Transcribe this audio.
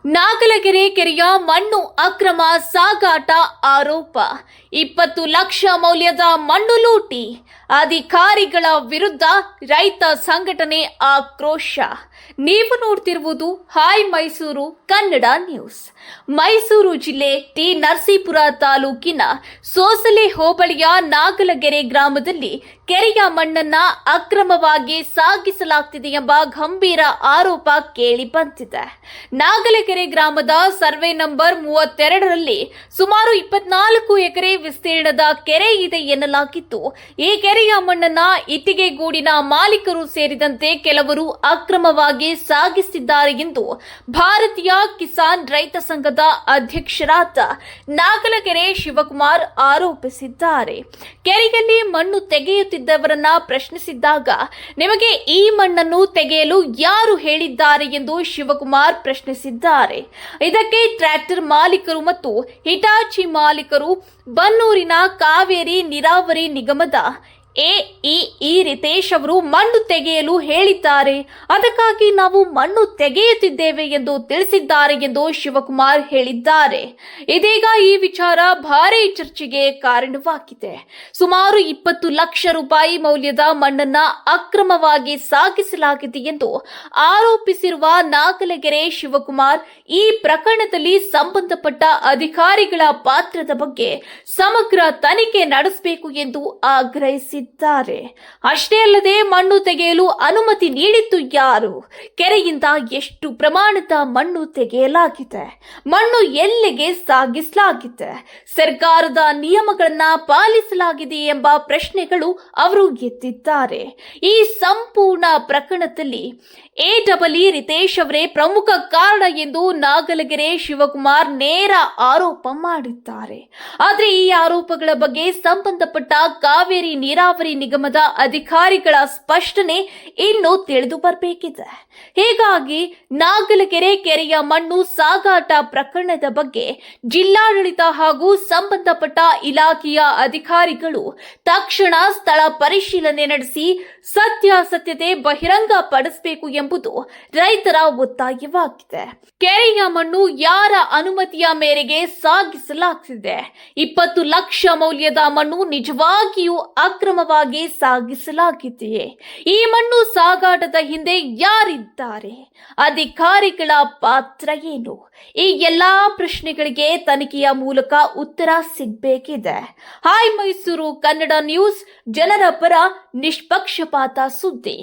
ನಾಗಲಗೆರೆ ಕೆರೆಯ ಮಣ್ಣು ಅಕ್ರಮ ಸಾಗಾಟ ಆರೋಪ 20 ಲಕ್ಷ ಮೌಲ್ಯದ ಮಣ್ಣು ಲೂಟಿ ಅಧಿಕಾರಿಗಳ ವಿರುದ್ಧ ರೈತ ಸಂಘಟನೆ ಆಕ್ರೋಶ. ನೀವು ನೋಡ್ತಿರುವುದು ಹಾಯ್ ಮೈಸೂರು ಕನ್ನಡ ನ್ಯೂಸ್. ಮೈಸೂರು ಜಿಲ್ಲೆ ಟಿ ನರಸೀಪುರ ತಾಲೂಕಿನ ಸೋಸಲೆ ಹೋಬಳಿಯ ನಾಗಲಗೆರೆ ಗ್ರಾಮದಲ್ಲಿ ಕೆರೆಯ ಮಣ್ಣನ್ನ ಅಕ್ರಮವಾಗಿ ಸಾಗಿಸಲಾಗುತ್ತಿದೆ ಎಂಬ ಗಂಭೀರ ಆರೋಪ ಕೇಳಿ ಬಂದಿದೆ. ನಾಗಲಗೆರೆ ಗ್ರಾಮದ ಸರ್ವೆ ನಂಬರ್ 32ರಲ್ಲಿ ಸುಮಾರು 24 ಎಕರೆ ವಿಸ್ತೀರ್ಣದ ಕೆರೆ ಇದೆ ಎನ್ನಲಾಗಿದ್ದು, ಈ ಕೆರೆಯ ಮಣ್ಣನ್ನ ಇಟ್ಟಿಗೆಗೂಡಿನ ಮಾಲೀಕರು ಸೇರಿದಂತೆ ಕೆಲವರು ಅಕ್ರಮವಾಗಿ ಸಾಗಿಸಿದ್ದಾರೆ ಎಂದು ಭಾರತೀಯ ಕಿಸಾನ್ ರೈತ ಸಂಘದ ಅಧ್ಯಕ್ಷರಾದ ನಾಗಲಗೆರೆ ಶಿವಕುಮಾರ್ ಆರೋಪಿಸಿದ್ದಾರೆ. ಕೆರೆಯಲ್ಲಿ ಮಣ್ಣು ತೆಗೆಯುತ್ತಿದ್ದವರನ್ನ ಪ್ರಶ್ನಿಸಿದ್ದಾಗ, ನಿಮಗೆ ಈ ಮಣ್ಣನ್ನು ತೆಗೆಯಲು ಯಾರು ಹೇಳಿದ್ದಾರೆ ಎಂದು ಶಿವಕುಮಾರ್ ಪ್ರಶ್ನಿಸಿದ್ದಾರೆ. ಇದಕ್ಕೆ ಟ್ರ್ಯಾಕ್ಟರ್ ಮಾಲೀಕರು ಮತ್ತು ಹಿಟಾಚಿ ಮಾಲೀಕರು ಬನ್ನೂರಿನ ಕಾವೇರಿ ನೀರಾವರಿ ನಿಗಮದ ಎಇಇ ರಿತೇಶ್ ಅವರು ಮಣ್ಣು ತೆಗೆಯಲು ಹೇಳಿದ್ದಾರೆ, ಅದಕ್ಕಾಗಿ ನಾವು ಮಣ್ಣು ತೆಗೆಯುತ್ತಿದ್ದೇವೆ ಎಂದು ತಿಳಿಸಿದ್ದಾರೆ ಎಂದು ಶಿವಕುಮಾರ್ ಹೇಳಿದ್ದಾರೆ. ಇದೀಗ ಈ ವಿಚಾರ ಭಾರೀ ಚರ್ಚೆಗೆ ಕಾರಣವಾಗಿದೆ. ಸುಮಾರು 20 ಲಕ್ಷ ರೂಪಾಯಿ ಮೌಲ್ಯದ ಮಣ್ಣನ್ನ ಅಕ್ರಮವಾಗಿ ಸಾಗಿಸಲಾಗಿದೆ ಎಂದು ಆರೋಪಿಸಿರುವ ನಾಗಲಗೆರೆ ಶಿವಕುಮಾರ್ ಈ ಪ್ರಕರಣದಲ್ಲಿ ಸಂಬಂಧಪಟ್ಟ ಅಧಿಕಾರಿಗಳ ಪಾತ್ರದ ಬಗ್ಗೆ ಸಮಗ್ರ ತನಿಖೆ ನಡೆಸಬೇಕು ಎಂದು ಆಗ್ರಹಿಸಿದ್ದಾರೆ. ಅಷ್ಟೇ ಅಲ್ಲದೆ ಮಣ್ಣು ತೆಗೆಯಲು ಅನುಮತಿ ನೀಡಿದ್ದು ಯಾರು, ಕೆರೆಯಿಂದ ಎಷ್ಟು ಪ್ರಮಾಣದ ಮಣ್ಣು ತೆಗೆಯಲಾಗಿದೆ, ಮಣ್ಣು ಎಲ್ಲಿಗೆ ಸಾಗಿಸಲಾಗಿದೆ, ಸರ್ಕಾರದ ನಿಯಮಗಳನ್ನ ಪಾಲಿಸಲಾಗಿದೆ ಎಂಬ ಪ್ರಶ್ನೆಗಳು ಅವರು ಎತ್ತಿದ್ದಾರೆ. ಈ ಸಂಪೂರ್ಣ ಪ್ರಕರಣದಲ್ಲಿ ಎಇಇ ರಿತೇಶ್ ಅವರೇ ಪ್ರಮುಖ ಕಾರಣ ಎಂದು ನಾಗಲಗೆರೆ ಶಿವಕುಮಾರ್ ನೇರ ಆರೋಪ ಮಾಡಿದ್ದಾರೆ. ಆದರೆ ಈ ಆರೋಪಗಳ ಬಗ್ಗೆ ಸಂಬಂಧಪಟ್ಟ ಕಾವೇರಿ ನೀರಾವರಿ ನಿಗಮದ ಅಧಿಕಾರಿಗಳ ಸ್ಪಷ್ಟನೆ ಇನ್ನೂ ತಿಳಿದು ಬರಬೇಕಿದೆ. ಹೀಗಾಗಿ ನಾಗಲಗೆರೆ ಕೆರೆಯ ಮಣ್ಣು ಸಾಗಾಟ ಪ್ರಕರಣದ ಬಗ್ಗೆ ಜಿಲ್ಲಾಡಳಿತ ಹಾಗೂ ಸಂಬಂಧಪಟ್ಟ ಇಲಾಖೆಯ ಅಧಿಕಾರಿಗಳು ತಕ್ಷಣ ಸ್ಥಳ ಪರಿಶೀಲನೆ ನಡೆಸಿ ಸತ್ಯಾಸತ್ಯತೆ ಬಹಿರಂಗಪಡಿಸಬೇಕು ಎಂಬುದು ರೈತರ ಒತ್ತಾಯವಾಗಿದೆ. ಕೆರೆಯ ಮಣ್ಣು ಯಾರ ಅನುಮತಿಯ ಮೇರೆಗೆ ಸಾಗಿಸಲಾಗುತ್ತಿದೆ? 20 ಲಕ್ಷ ಮೌಲ್ಯದ ಮಣ್ಣು ನಿಜವಾಗಿಯೂ ಅಕ್ರಮವಾಗಿ ಸಾಗಿಸಲಾಗಿದೆಯೇ? ಈ ಮಣ್ಣು ಸಾಗಾಟದ ಹಿಂದೆ ಯಾರಿದ್ದಾರೆ? ಅಧಿಕಾರಿಗಳ ಪಾತ್ರ ಏನು? ಈ ಎಲ್ಲಾ ಪ್ರಶ್ನೆಗಳಿಗೆ ತನಿಖೆಯ ಮೂಲಕ ಉತ್ತರ ಸಿಗಬೇಕಿದೆ. ಹಾಯ್ ಮೈಸೂರು ಕನ್ನಡ ನ್ಯೂಸ್, ಜನರ ಪರ, ನಿಷ್ಪಕ್ಷಪಾತ ಸುದ್ದಿ.